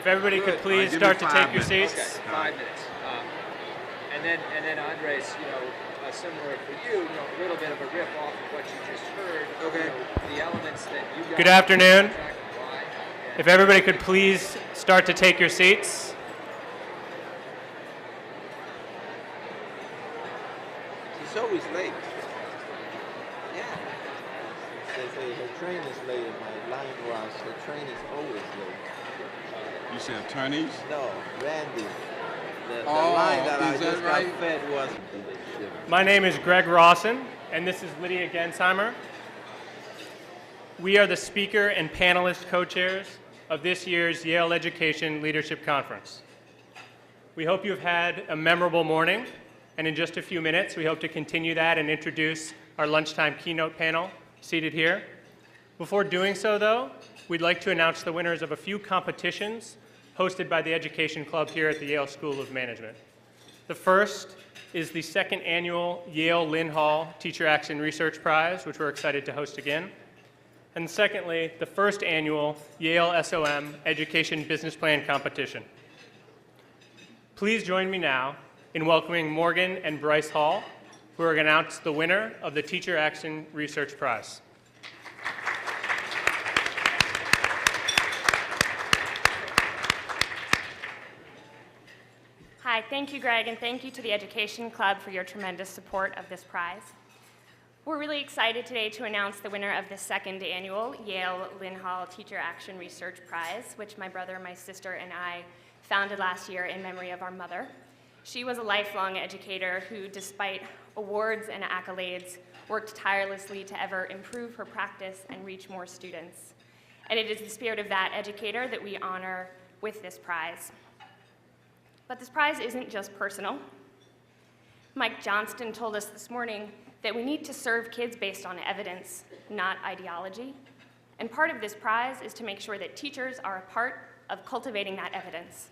If everybody could please start to take your seats. Okay, 5 minutes. And then Andres, similar for you, a little bit of a riff off of what you just heard. Okay. The elements that you got. Good afternoon. If everybody could please start to take your seats. She's always late. Yeah. They say her train is late, and my line was her train is always late. You say attorneys? No, Randi. The line that I just got fed was. My name is Greg Rawson, and this is Lydia Gensheimer. We are the speaker and panelist co-chairs of this year's Yale Education Leadership Conference. We hope you've had a memorable morning, and in just a few minutes, we hope to continue that and introduce our lunchtime keynote panel seated here. Before doing so, though, we'd like to announce the winners of a few competitions hosted by the Education Club here at the Yale School of Management. The first is the second annual Yale Lynn Hall Teacher Action Research Prize, which we're excited to host again. And secondly, the first annual Yale SOM Education Business Plan Competition. Please join me now in welcoming Morgan and Bryce Hall, who are going to announce the winner of the Teacher Action Research Prize. Hi, thank you, Greg, and thank you to the Education Club for your tremendous support of this prize. We're really excited today to announce the winner of the second annual Yale Lynn Hall Teacher Action Research Prize, which my brother, my sister, and I founded last year in memory of our mother. She was a lifelong educator who, despite awards and accolades, worked tirelessly to ever improve her practice and reach more students. And it is the spirit of that educator that we honor with this prize. But this prize isn't just personal. Mike Johnston told us this morning that we need to serve kids based on evidence, not ideology. And part of this prize is to make sure that teachers are a part of cultivating that evidence.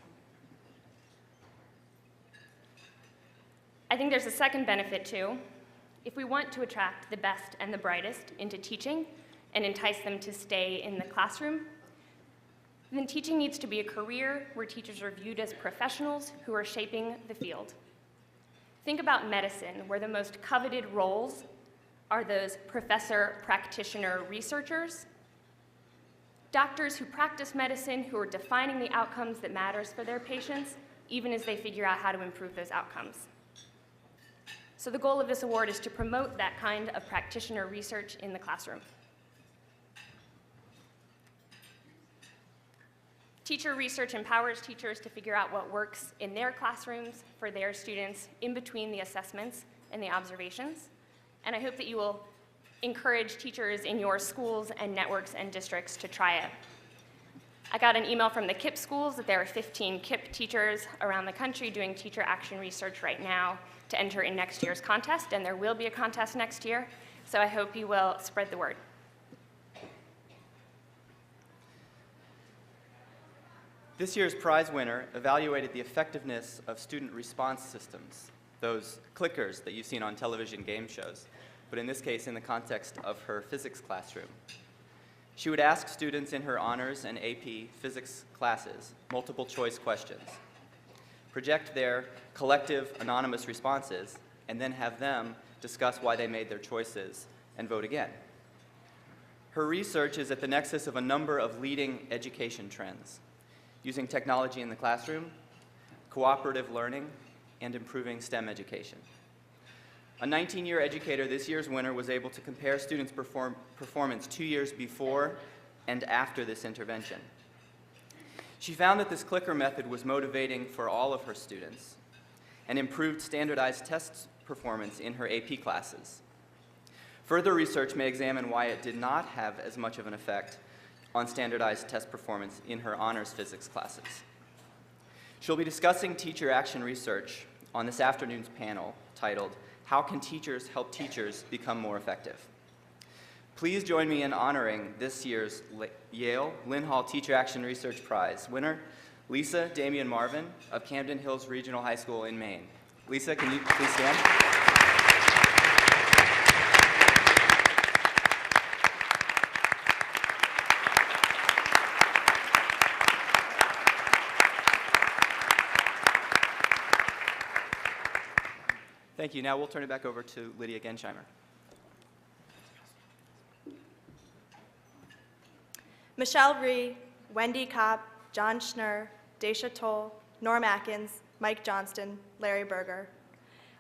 I think there's a second benefit too. If we want to attract the best and the brightest into teaching and entice them to stay in the classroom, then teaching needs to be a career where teachers are viewed as professionals who are shaping the field. Think about medicine, where the most coveted roles are those professor, practitioner, researchers. Doctors who practice medicine, who are defining the outcomes that matters for their patients, even as they figure out how to improve those outcomes. So the goal of this award is to promote that kind of practitioner research in the classroom. Teacher research empowers teachers to figure out what works in their classrooms for their students in between the assessments and the observations. And I hope that you will encourage teachers in your schools and networks and districts to try it. I got an email from the KIPP schools that there are 15 KIPP teachers around the country doing teacher action research right now to enter in next year's contest, and there will be a contest next year, so I hope you will spread the word. This year's prize winner evaluated the effectiveness of student response systems, those clickers that you've seen on television game shows, but in this case in the context of her physics classroom. She would ask students in her honors and AP physics classes multiple choice questions, project their collective anonymous responses, and then have them discuss why they made their choices and vote again. Her research is at the nexus of a number of leading education trends, using technology in the classroom, cooperative learning, and improving STEM education. A 19-year educator, this year's winner, was able to compare students' performance 2 years before and after this intervention. She found that this clicker method was motivating for all of her students and improved standardized test performance in her AP classes. Further research may examine why it did not have as much of an effect on standardized test performance in her honors physics classes. She'll be discussing teacher action research on this afternoon's panel titled, "How Can Teachers Help Teachers Become More Effective?" Please join me in honoring this year's Yale Lynn Hall Teacher Action Research Prize winner, Lisa Damian Marvin of Camden Hills Regional High School in Maine. Lisa, can you please stand? Thank you. Now we'll turn it back over to Lydia Gensheimer. Michelle Rhee, Wendy Kopp, John Schnurr, Daisha Toll, Norm Atkins, Mike Johnston, Larry Berger.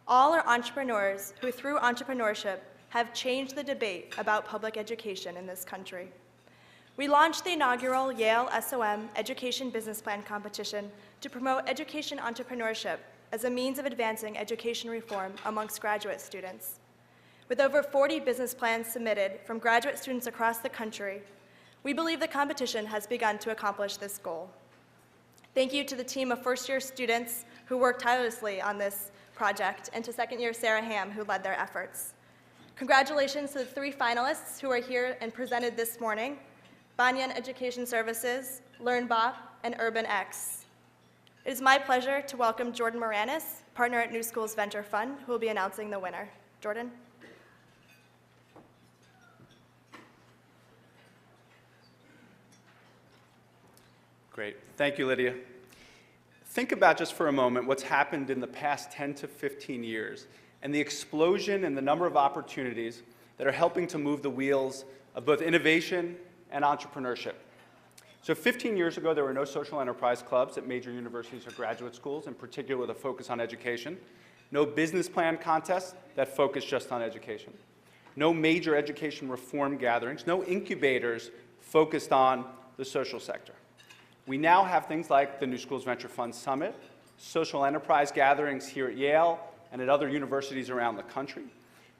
All are entrepreneurs who, through entrepreneurship, have changed the debate about public education in this country. We launched the inaugural Yale SOM Education Business Plan competition to promote education entrepreneurship as a means of advancing education reform amongst graduate students. With over 40 business plans submitted from graduate students across the country, we believe the competition has begun to accomplish this goal. Thank you to the team of first-year students who worked tirelessly on this project, and to second-year Sarah Ham, who led their efforts. Congratulations to the 3 finalists who are here and presented this morning: Banyan Education Services, LearnBop, and Urban X. It is my pleasure to welcome Jordan Moranis, partner at New Schools Venture Fund, who will be announcing the winner. Jordan? Great. Thank you, Lydia. Think about just for a moment what's happened in the past 10 to 15 years and the explosion in the number of opportunities that are helping to move the wheels of both innovation and entrepreneurship. So 15 years ago, there were no social enterprise clubs at major universities or graduate schools, in particular with a focus on education. No business plan contests that focused just on education. No major education reform gatherings. No incubators focused on the social sector. We now have things like the New Schools Venture Fund Summit, social enterprise gatherings here at Yale and at other universities around the country,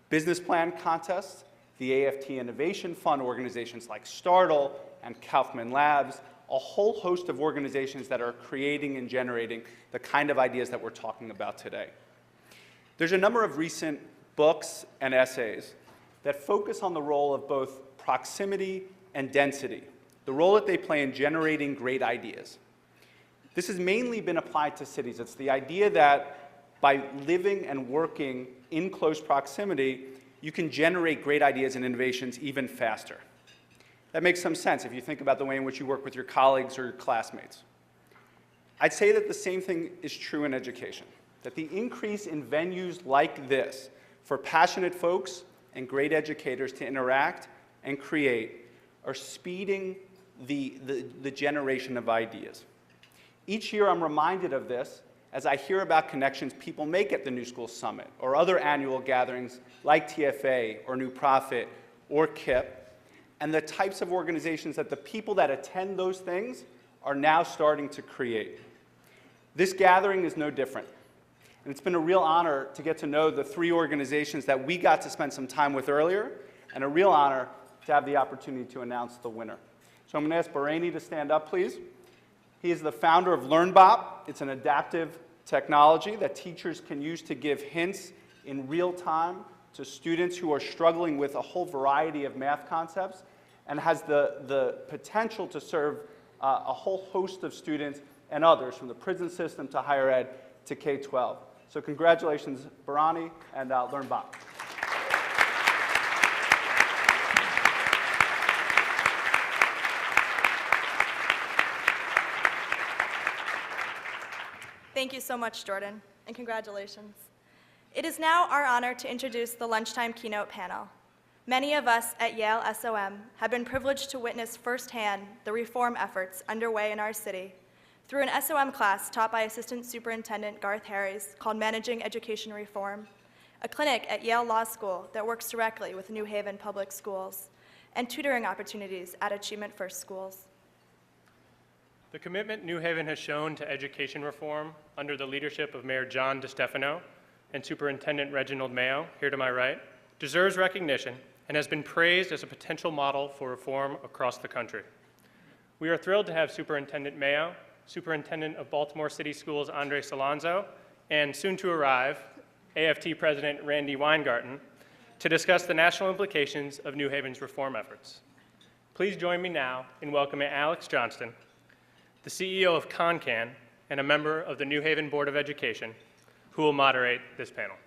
business plan contests, the AFT Innovation Fund, organizations like Startle and Kaufman Labs, a whole host of organizations that are creating and generating the kind of ideas that we're talking about today. There's a number of recent books and essays that focus on the role of both proximity and density, the role that they play in generating great ideas. This has mainly been applied to cities. It's the idea that by living and working in close proximity, you can generate great ideas and innovations even faster. That makes some sense if you think about the way in which you work with your colleagues or your classmates. I'd say that the same thing is true in education, that the increase in venues like this for passionate folks and great educators to interact and create are speeding the generation of ideas. Each year I'm reminded of this as I hear about connections people make at the New Schools Summit or other annual gatherings like TFA or New Profit or KIP, and the types of organizations that the people that attend those things are now starting to create. This gathering is no different. And it's been a real honor to get to know the 3 organizations that we got to spend some time with earlier, and a real honor to have the opportunity to announce the winner. So I'm going to ask Barani to stand up, please. He is the founder of LearnBop. It's an adaptive technology that teachers can use to give hints in real time to students who are struggling with a whole variety of math concepts, and has the potential to serve a whole host of students and others, from the prison system to higher ed to K-12. So congratulations, Barani and LearnBop. Thank you so much, Jordan, and congratulations. It is now our honor to introduce the Lunchtime Keynote panel. Many of us at Yale SOM have been privileged to witness firsthand the reform efforts underway in our city through an SOM class taught by Assistant Superintendent Garth Harries called Managing Education Reform, a clinic at Yale Law School that works directly with New Haven Public Schools, and tutoring opportunities at Achievement First Schools. The commitment New Haven has shown to education reform under the leadership of Mayor John DeStefano and Superintendent Reginald Mayo, here to my right, deserves recognition and has been praised as a potential model for reform across the country. We are thrilled to have Superintendent Mayo, Superintendent of Baltimore City Schools Andres Alonso, and soon to arrive, AFT President Randi Weingarten, to discuss the national implications of New Haven's reform efforts. Please join me now in welcoming Alex Johnston, the CEO of ConnCAN and a member of the New Haven Board of Education, who will moderate this panel.